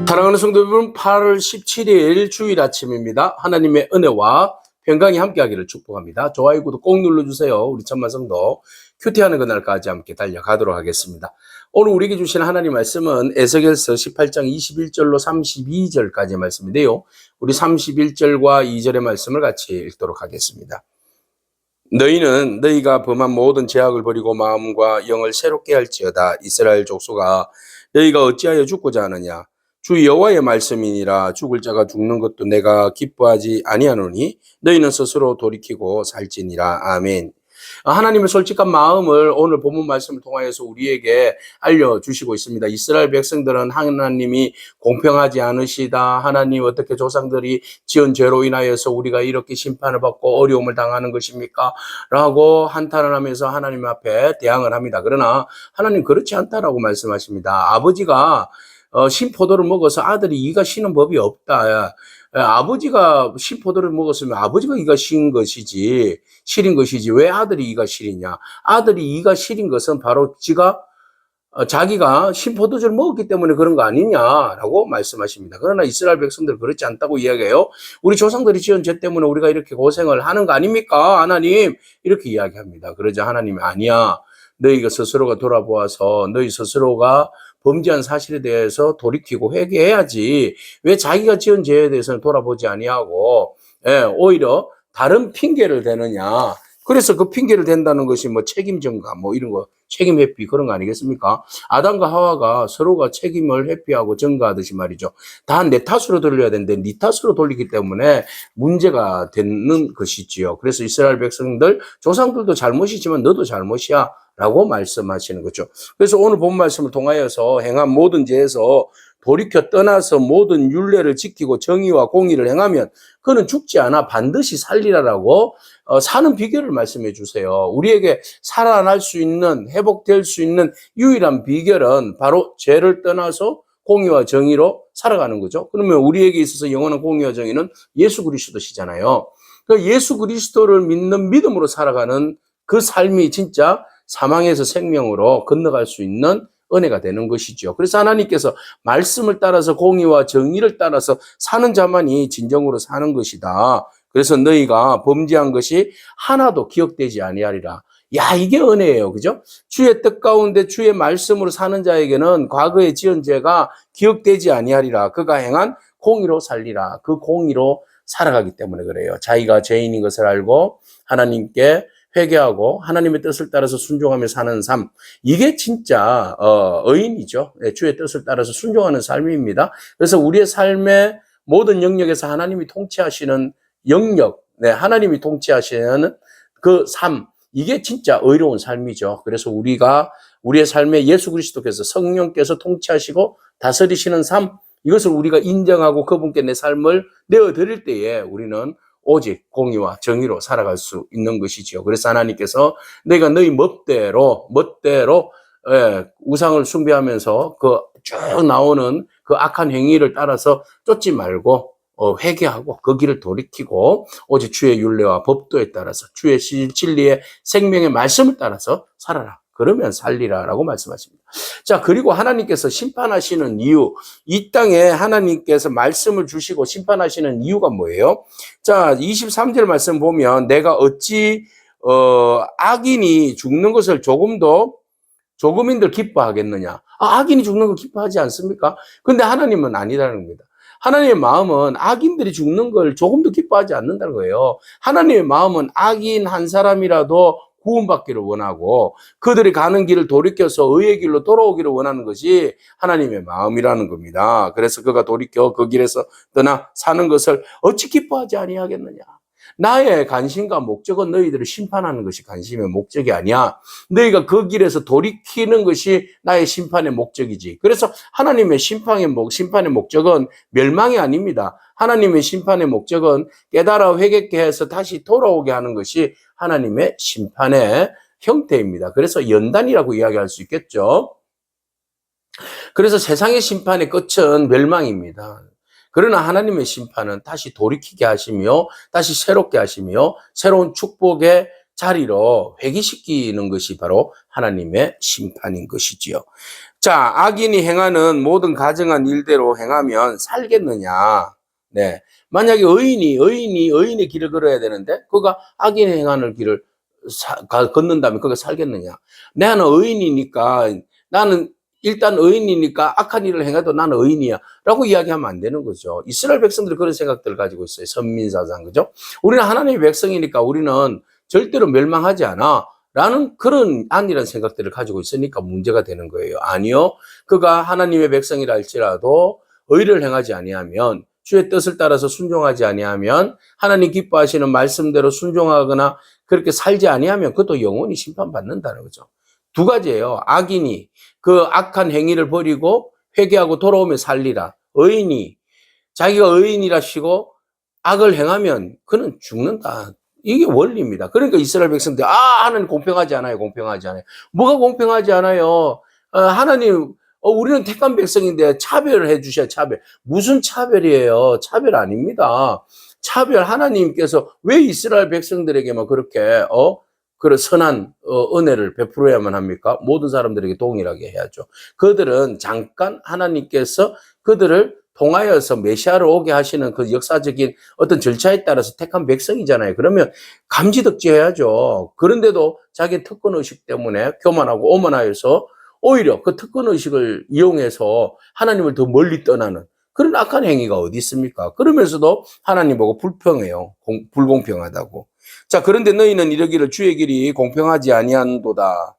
사랑하는 성도 여러분, 8월 17일 주일 아침입니다. 하나님의 은혜와 평강이 함께하기를 축복합니다. 좋아요, 구독 꼭 눌러주세요. 우리 천만 성도 큐티하는 그날까지 함께 달려가도록 하겠습니다. 오늘 우리에게 주신 하나님 말씀은 에스겔서 18장 21절로 32절까지의 말씀인데요. 우리 31절과 2절의 말씀을 같이 읽도록 하겠습니다. 너희는 너희가 범한 모든 죄악을 버리고 마음과 영을 새롭게 할지어다. 이스라엘 족속아, 너희가 어찌하여 죽고자 하느냐? 주 여호와의 말씀이니라. 죽을 자가 죽는 것도 내가 기뻐하지 아니하노니 너희는 스스로 돌이키고 살지니라. 아멘. 하나님의 솔직한 마음을 오늘 본문 말씀을 통하여서 우리에게 알려주시고 있습니다. 이스라엘 백성들은 하나님이 공평하지 않으시다. 하나님 어떻게 조상들이 지은 죄로 인하여서 우리가 이렇게 심판을 받고 어려움을 당하는 것입니까? 라고 한탄을 하면서 하나님 앞에 대항을 합니다. 그러나 하나님 그렇지 않다라고 말씀하십니다. 아버지가 신포도를 먹어서 아들이 이가 쉬는 법이 없다. 아버지가 신포도를 먹었으면 아버지가 이가 시린 것이지 왜 아들이 이가 시리냐? 아들이 이가 시린 것은 바로 자기가 신포도주를 먹었기 때문에 그런 거 아니냐라고 말씀하십니다. 그러나 이스라엘 백성들은 그렇지 않다고 이야기해요. 우리 조상들이 지은 죄 때문에 우리가 이렇게 고생을 하는 거 아닙니까? 하나님 이렇게 이야기합니다. 그러자 하나님이 아니야. 너희가 스스로가 돌아보아서 너희 스스로가 범죄한 사실에 대해서 돌이키고 회개해야지. 왜 자기가 지은 죄에 대해서는 돌아보지 아니하고 오히려 다른 핑계를 대느냐. 그래서 그 핑계를 댄다는 것이 뭐 책임 전가 뭐 이런 거 책임 회피 그런 거 아니겠습니까? 아담과 하와가 서로가 책임을 회피하고 전가하듯이 말이죠. 다 내 탓으로 돌려야 되는데 네 탓으로 돌리기 때문에 문제가 되는 것이지요. 그래서 이스라엘 백성들 조상들도 잘못이지만 너도 잘못이야 라고 말씀하시는 거죠. 그래서 오늘 본 말씀을 통하여서 행한 모든 죄에서 돌이켜 떠나서 모든 율례를 지키고 정의와 공의를 행하면 그는 죽지 않아 반드시 살리라라고 사는 비결을 말씀해 주세요. 우리에게 살아날 수 있는, 회복될 수 있는 유일한 비결은 바로 죄를 떠나서 공의와 정의로 살아가는 거죠. 그러면 우리에게 있어서 영원한 공의와 정의는 예수 그리스도시잖아요. 그 예수 그리스도를 믿는 믿음으로 살아가는 그 삶이 진짜 사망에서 생명으로 건너갈 수 있는 은혜가 되는 것이죠. 그래서 하나님께서 말씀을 따라서 공의와 정의를 따라서 사는 자만이 진정으로 사는 것이다. 그래서 너희가 범죄한 것이 하나도 기억되지 아니하리라. 야, 이게 은혜예요. 그죠? 주의 뜻 가운데 주의 말씀으로 사는 자에게는 과거에 지은 죄가 기억되지 아니하리라. 그가 행한 공의로 살리라. 그 공의로 살아가기 때문에 그래요. 자기가 죄인인 것을 알고 하나님께 회개하고 하나님의 뜻을 따라서 순종하며 사는 삶. 이게 진짜 의인이죠. 주의 뜻을 따라서 순종하는 삶입니다. 그래서 우리의 삶의 모든 영역에서 하나님이 통치하시는 영역, 하나님이 통치하시는 그 삶. 이게 진짜 의로운 삶이죠. 그래서 우리의 삶에 예수 그리스도께서 성령께서 통치하시고 다스리시는 삶. 이것을 우리가 인정하고 그분께 내 삶을 내어드릴 때에 우리는 오직 공의와 정의로 살아갈 수 있는 것이지요. 그래서 하나님께서 내가 너희 멋대로 우상을 숭배하면서 그 쭉 나오는 그 악한 행위를 따라서 쫓지 말고 회개하고 그 길을 돌이키고 오직 주의 율례와 법도에 따라서 주의 진리의 생명의 말씀을 따라서 살아라. 그러면 살리라라고 말씀하십니다. 자, 그리고 하나님께서 심판하시는 이유, 이 땅에 하나님께서 말씀을 주시고 심판하시는 이유가 뭐예요? 자, 23절 말씀 보면 내가 어찌 악인이 죽는 것을 조금인들 기뻐하겠느냐? 악인이 죽는 거 기뻐하지 않습니까? 근데 하나님은 아니라는 겁니다. 하나님의 마음은 악인들이 죽는 걸 조금도 기뻐하지 않는다는 거예요. 하나님의 마음은 악인 한 사람이라도 구원받기를 원하고 그들이 가는 길을 돌이켜서 의의 길로 돌아오기를 원하는 것이 하나님의 마음이라는 겁니다. 그래서 그가 돌이켜 그 길에서 떠나 사는 것을 어찌 기뻐하지 아니하겠느냐. 나의 관심과 목적은 너희들을 심판하는 것이 관심의 목적이 아니야. 너희가 그 길에서 돌이키는 것이 나의 심판의 목적이지. 그래서 하나님의 심판의 목적은 멸망이 아닙니다. 하나님의 심판의 목적은 깨달아 회개케 해서 다시 돌아오게 하는 것이 하나님의 심판의 형태입니다. 그래서 연단이라고 이야기할 수 있겠죠. 그래서 세상의 심판의 끝은 멸망입니다. 그러나 하나님의 심판은 다시 돌이키게 하시며 다시 새롭게 하시며 새로운 축복의 자리로 회귀시키는 것이 바로 하나님의 심판인 것이지요. 자, 악인이 행하는 모든 가증한 일대로 행하면 살겠느냐? 네. 만약에 의인의 길을 걸어야 되는데, 그가 악인이 행하는 길을 걷는다면 그가 살겠느냐? 나는 의인이니까, 나는 일단 의인이니까 악한 일을 행해도 나는 의인이야. 라고 이야기하면 안 되는 거죠. 이스라엘 백성들이 그런 생각들을 가지고 있어요. 선민사상, 그죠? 우리는 하나님의 백성이니까 우리는 절대로 멸망하지 않아. 라는 그런 안일한 생각들을 가지고 있으니까 문제가 되는 거예요. 아니요. 그가 하나님의 백성이라 할지라도 의를 행하지 아니하면, 주의 뜻을 따라서 순종하지 아니하면, 하나님 기뻐하시는 말씀대로 순종하거나 그렇게 살지 아니하면 그것도 영원히 심판받는다는 거죠. 두 가지예요. 악인이 그 악한 행위를 버리고 회개하고 돌아오면 살리라. 의인이 자기가 의인이라시고 악을 행하면 그는 죽는다. 이게 원리입니다. 그러니까 이스라엘 백성들, 하나님 공평하지 않아요. 공평하지 않아요. 뭐가 공평하지 않아요? 하나님, 우리는 택한 백성인데 차별을 해주셔야 차별. 무슨 차별이에요? 차별 아닙니다. 차별 하나님께서 왜 이스라엘 백성들에게만 그렇게, 그런 선한 은혜를 베풀어야만 합니까? 모든 사람들에게 동일하게 해야죠. 그들은 잠깐 하나님께서 그들을 통하여서 메시아를 오게 하시는 그 역사적인 어떤 절차에 따라서 택한 백성이잖아요. 그러면 감지덕지해야죠. 그런데도 자기 특권의식 때문에 교만하고 오만하여서 오히려 그 특권의식을 이용해서 하나님을 더 멀리 떠나는 그런 악한 행위가 어디 있습니까? 그러면서도 하나님 보고 불평해요. 불공평하다고. 자, 그런데 너희는 이러기를 주의 길이 공평하지 아니한도다.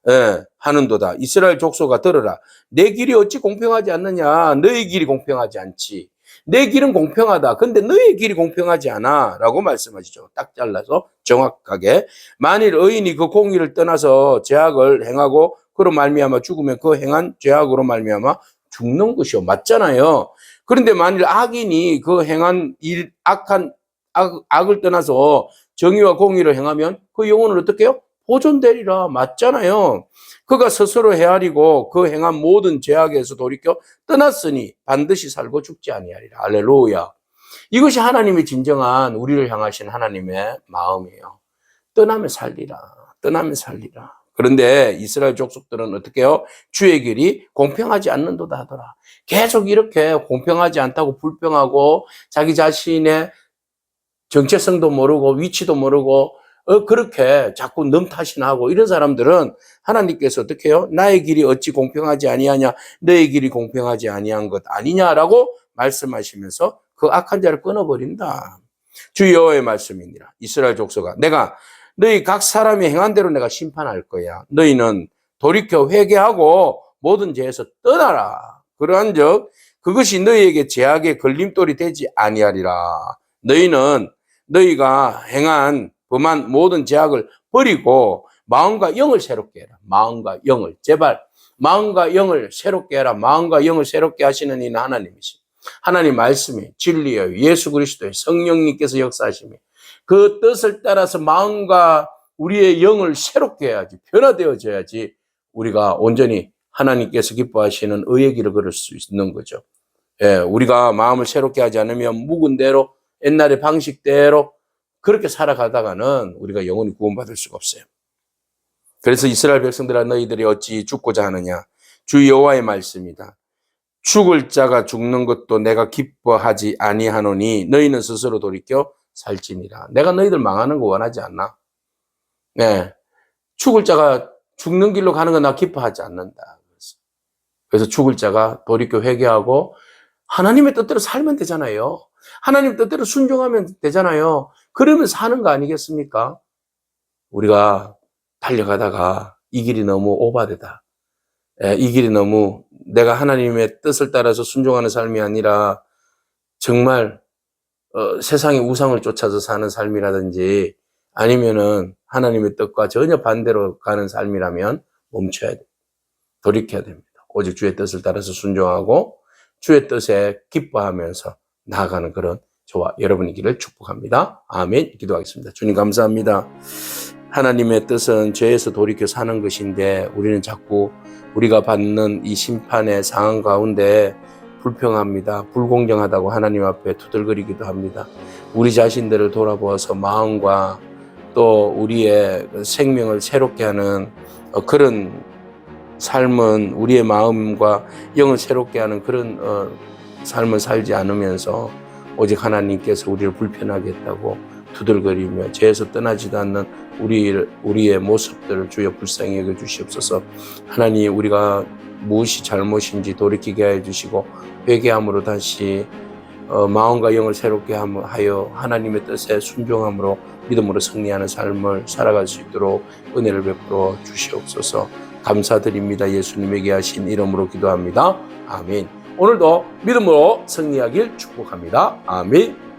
예, 하는도다. 이스라엘 족속아 들으라. 내 길이 어찌 공평하지 않느냐? 너희 길이 공평하지 않지. 내 길은 공평하다. 근데 너희 길이 공평하지 않아. 라고 말씀하시죠. 딱 잘라서 정확하게. 만일 의인이 그 공의를 떠나서 죄악을 행하고 그로 말미암아 죽으면 그 행한 죄악으로 말미암아 죽는 것이요. 맞잖아요. 그런데 만일 악인이 그 행한 악을 떠나서 정의와 공의를 행하면 그 영혼을 어떻게 해요? 보존되리라. 맞잖아요. 그가 스스로 헤아리고 그 행한 모든 죄악에서 돌이켜 떠났으니 반드시 살고 죽지 아니하리라. 할렐루야. 이것이 하나님의 진정한 우리를 향하신 하나님의 마음이에요. 떠나면 살리라. 떠나면 살리라. 그런데 이스라엘 족속들은 어떻게 해요? 주의 길이 공평하지 않는도다 하더라. 계속 이렇게 공평하지 않다고 불평하고 자기 자신의 정체성도 모르고 위치도 모르고 그렇게 자꾸 넘탓이나하고 이런 사람들은 하나님께서 어떻게 해요? 나의 길이 어찌 공평하지 아니하냐? 너의 길이 공평하지 아니한 것 아니냐라고 말씀하시면서 그 악한 자를 끊어버린다. 주 여호와의 말씀이니라. 이스라엘 족속아, 내가 너희 각 사람이 행한 대로 내가 심판할 거야. 너희는 돌이켜 회개하고 모든 죄에서 떠나라. 그러한즉 그것이 너희에게 죄악의 걸림돌이 되지 아니하리라. 너희는 너희가 행한 범한 모든 죄악을 버리고 마음과 영을 새롭게 해라. 마음과 영을. 제발 마음과 영을 새롭게 해라. 마음과 영을 새롭게 하시는 이는 하나님이시. 하나님 말씀이 진리예요. 예수 그리스도의 성령님께서 역사하심이 그 뜻을 따라서 마음과 우리의 영을 새롭게 해야지. 변화되어져야지 우리가 온전히 하나님께서 기뻐하시는 의의 길을 걸을 수 있는 거죠. 예, 우리가 마음을 새롭게 하지 않으면 묵은 대로 옛날의 방식대로 그렇게 살아가다가는 우리가 영원히 구원받을 수가 없어요. 그래서 이스라엘 백성들아 너희들이 어찌 죽고자 하느냐? 주 여호와의 말씀이다. 죽을 자가 죽는 것도 내가 기뻐하지 아니하노니 너희는 스스로 돌이켜 살지니라. 내가 너희들 망하는 거 원하지 않나? 네, 죽을 자가 죽는 길로 가는 건 나 기뻐하지 않는다. 그래서 죽을 자가 돌이켜 회개하고 하나님의 뜻대로 살면 되잖아요. 하나님 뜻대로 순종하면 되잖아요. 그러면 사는 거 아니겠습니까? 우리가 달려가다가 이 길이 너무 오바되다. 이 길이 너무 내가 하나님의 뜻을 따라서 순종하는 삶이 아니라 정말 세상의 우상을 쫓아서 사는 삶이라든지 아니면은 하나님의 뜻과 전혀 반대로 가는 삶이라면 멈춰야 돼. 돌이켜야 됩니다. 오직 주의 뜻을 따라서 순종하고 주의 뜻에 기뻐하면서 나아가는 그런 저와 여러분이기를 축복합니다. 아멘. 기도하겠습니다. 주님 감사합니다. 하나님의 뜻은 죄에서 돌이켜 사는 것인데 우리는 자꾸 우리가 받는 이 심판의 상황 가운데 불평합니다. 불공정하다고 하나님 앞에 투덜거리기도 합니다. 우리 자신들을 돌아보아서 마음과 또 우리의 생명을 새롭게 하는 그런 삶은 우리의 마음과 영을 새롭게 하는 그런 삶을 살지 않으면서 오직 하나님께서 우리를 불편하게 했다고 두들거리며 죄에서 떠나지도 않는 우리의 모습들을 주여 불쌍히 여겨주시옵소서. 하나님, 우리가 무엇이 잘못인지 돌이키게 하여 주시고 회개함으로 다시 마음과 영을 새롭게 하여 하나님의 뜻에 순종함으로 믿음으로 승리하는 삶을 살아갈 수 있도록 은혜를 베풀어 주시옵소서. 감사드립니다. 예수님에게 하신 이름으로 기도합니다. 아멘. 오늘도 믿음으로 승리하길 축복합니다. 아멘.